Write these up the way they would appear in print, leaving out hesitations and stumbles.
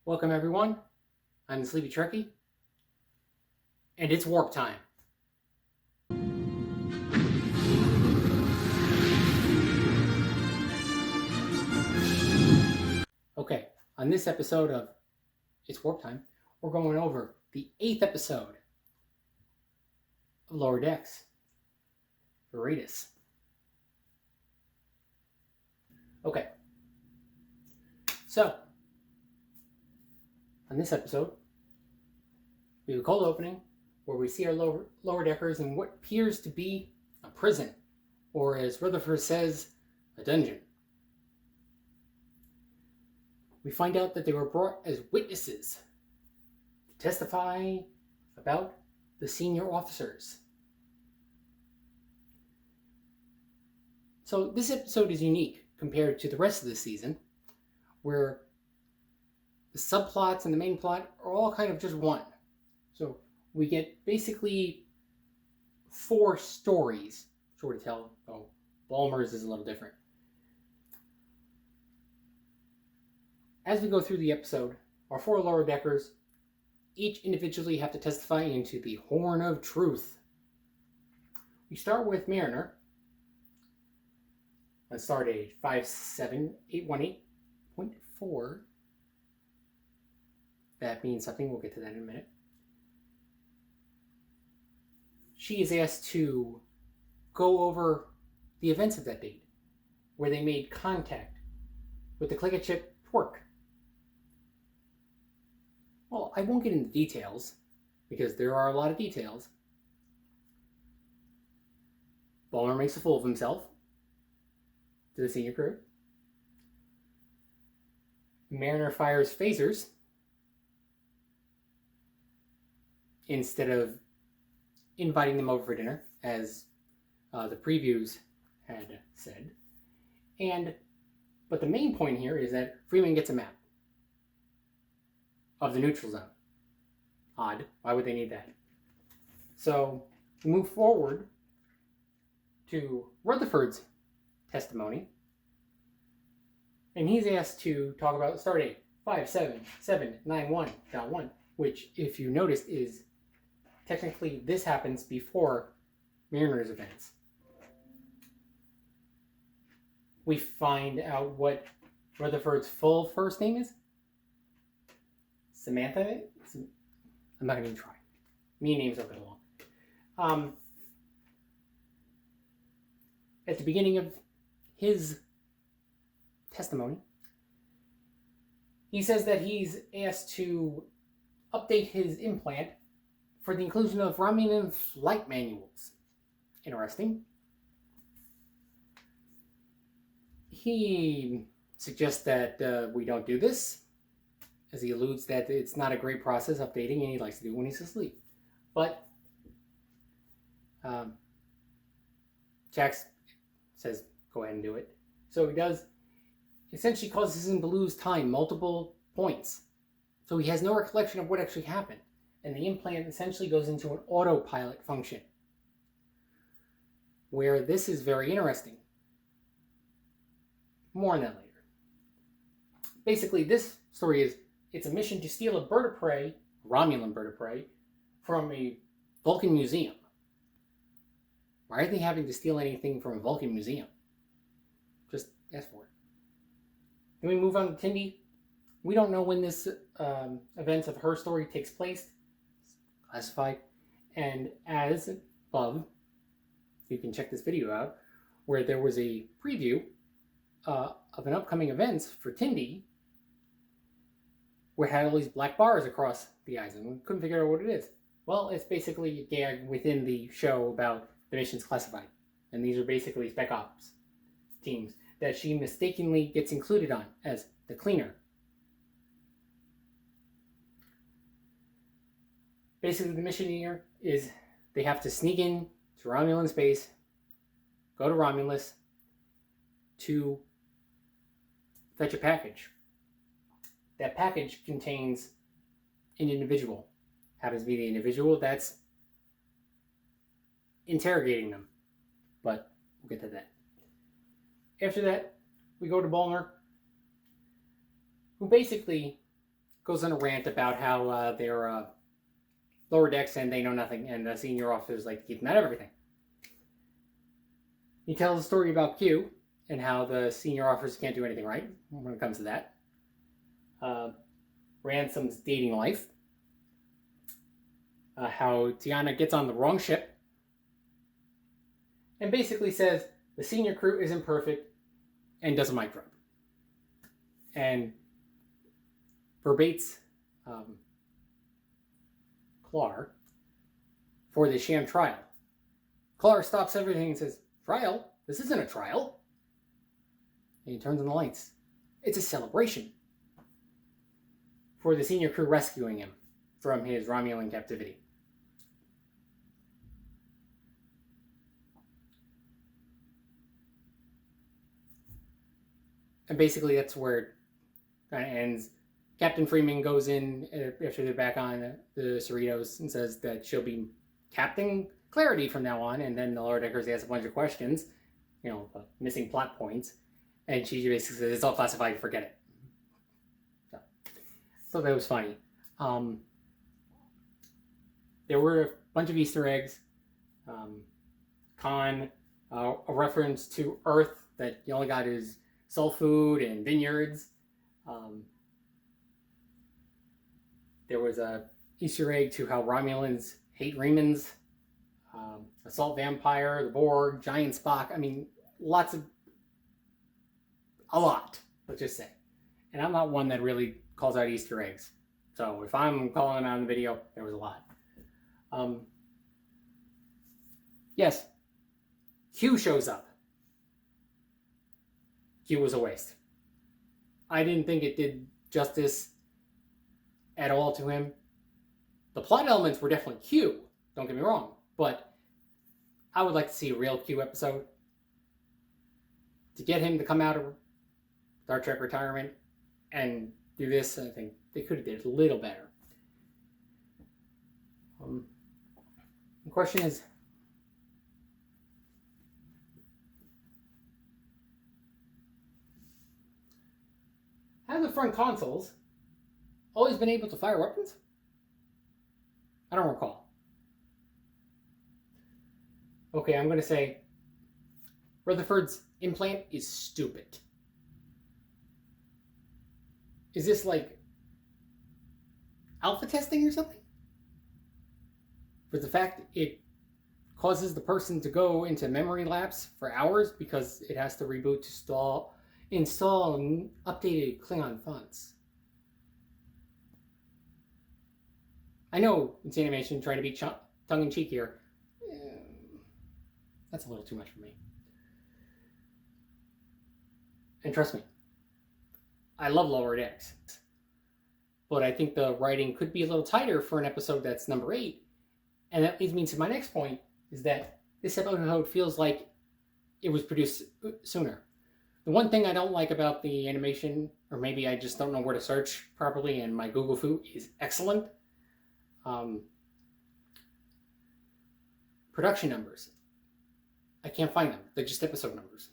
Welcome everyone, I'm the Sleepy Trekkie, and it's warp time. Okay, on this episode of It's Warp Time, we're going over the 8th episode of Lower Decks, Veritas. Okay, so on this episode, we have a cold opening where we see our lower deckers in what appears to be a prison, or as Rutherford says, a dungeon. We find out that they were brought as witnesses to testify about the senior officers. So this episode is unique compared to the rest of the season, where the subplots and the main plot are all kind of just one. So we get basically 4 stories, sort of tell. Oh, Balmer's is a little different. As we go through the episode, our 4 lower deckers each individually have to testify into the Horn of Truth. We start with Mariner. Let's start at 57818.4. That means something. We'll get to that in a minute. She is asked to go over the events of that date, where they made contact with the click-a-chip twerk. Well, I won't get into details, because there are a lot of details. Balmer makes a fool of himself to the senior crew. Mariner fires phasers instead of inviting them over for dinner, as the previews had said. But the main point here is that Freeman gets a map of the neutral zone. Odd. Why would they need that? So we move forward to Rutherford's testimony, and he's asked to talk about the stardate 57791.1, which, if you noticed, is technically this happens before Mariner's events. We find out what Rutherford's full first name is. Samantha? I'm not going to try. Me names don't get along. At the beginning of his testimony, he says that he's asked to update his implant for the inclusion of Romulan flight manuals. Interesting. He suggests that we don't do this, as he alludes that it's not a great process updating, and he likes to do it when he's asleep. But Jax says, go ahead and do it. So he does. Essentially causes him to lose time multiple points. So he has no recollection of what actually happened. And the implant essentially goes into an autopilot function, where this is very interesting. More on that later. Basically, this story is, it's a mission to steal a bird of prey, a Romulan bird of prey, from a Vulcan museum. Why are they having to steal anything from a Vulcan museum? Just ask for it. Then we move on to Tindy. We don't know when this event of her story takes place. It's classified. And as above, you can check this video out, where there was a preview of an upcoming events for Tindy, where it had all these black bars across the eyes, and we couldn't figure out what it is. Well, it's basically a gag within the show about the missions classified. And these are basically Spec Ops teams that she mistakenly gets included on as the cleaner. Basically, the mission here is they have to sneak in to Romulan space, go to Romulus to fetch a package. That package contains an individual. Happens to be the individual that's interrogating them. But we'll get to that. After that, we go to Balmer, who basically goes on a rant about how they're lower decks and they know nothing, and the senior officers like to keep them out of everything. He tells a story about Q and how the senior officers can't do anything right when it comes to that. Ransom's dating life. How Tiana gets on the wrong ship. And basically says the senior crew isn't perfect and does a mic drop. And verbates Clar for the sham trial. Clar stops everything and says, "Trial? This isn't a trial." And he turns on the lights. It's a celebration for the senior crew rescuing him from his Romulan captivity. And basically that's where it kind of ends. Captain Freeman goes in after they're back on the Cerritos and says that she'll be Captain Clarity from now on, and then the lower deckers ask a bunch of questions, missing plot points, and she basically says it's all classified, forget it. So that was funny. There were a bunch of Easter eggs. A reference to Earth that you only got is soul food and vineyards. There was a Easter egg to how Romulans hate Remans. Assault Vampire, the Borg, Giant Spock. I mean, a lot, let's just say. And I'm not one that really calls out Easter eggs. So if I'm calling them out in the video, there was a lot. Yes, Q shows up. Q was a waste. I didn't think it did justice at all to him. The plot elements were definitely Q, don't get me wrong, but I would like to see a real Q episode. To get him to come out of Star Trek retirement and do this, I think they could have did it a little better. The question is, have the front consoles always been able to fire weapons? I don't recall. Okay, I'm going to say Rutherford's implant is stupid. Is this like alpha testing or something? For the fact it causes the person to go into memory lapse for hours because it has to reboot to install updated Klingon fonts. I know it's animation trying to be tongue-in-cheek here. That's a little too much for me. And trust me, I love Lower Decks. But I think the writing could be a little tighter for an episode that's number 8. And that leads me to my next point, is that this episode feels like it was produced sooner. The one thing I don't like about the animation, or maybe I just don't know where to search properly, and my Google Fu is excellent. Production numbers. I can't find them. They're just episode numbers.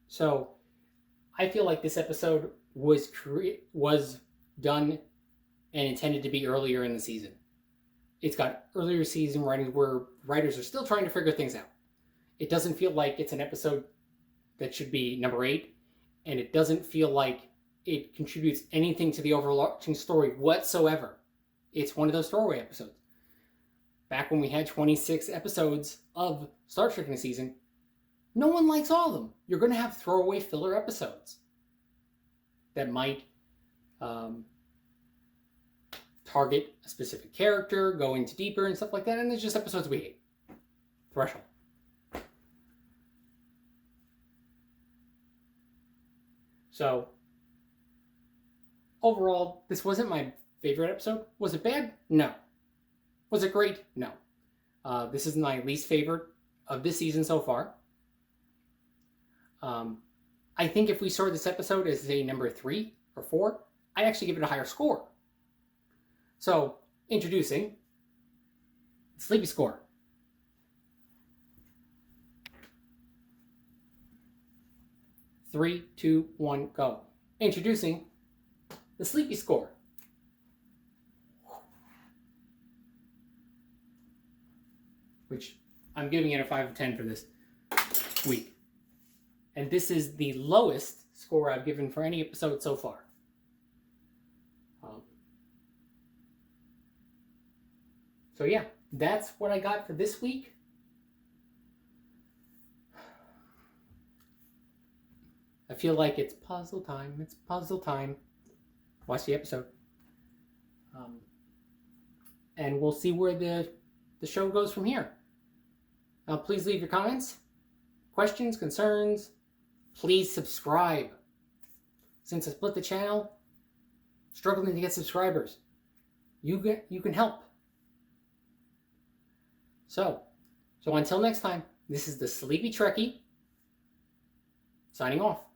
So I feel like this episode was done and intended to be earlier in the season. It's got earlier season writings where writers are still trying to figure things out. It doesn't feel like it's an episode that should be number 8, and it doesn't feel like it contributes anything to the overarching story whatsoever. It's one of those throwaway episodes. Back when we had 26 episodes of Star Trek in a season, no one likes all of them. You're going to have throwaway filler episodes that might target a specific character, go into deeper and stuff like that, and there's just episodes we hate. Threshold. So, overall, this wasn't my favorite episode. Was it bad? No. Was it great? No. This is my least favorite of this season so far. I think if we saw this episode as a number 3 or 4, I'd actually give it a higher score. So, introducing Sleepy Score. Three, two, one, go. Introducing the Sleepy Score. which I'm giving it a 5 of 10 for this week. And this is the lowest score I've given for any episode so far. So yeah, that's what I got for this week. I feel like it's puzzle time. It's puzzle time. Watch the episode. And we'll see where the show goes from here. Please leave your comments, questions, concerns. Please subscribe. Since I split the channel, struggling to get subscribers. You can help. So until next time, this is the Sleepy Trekkie, signing off.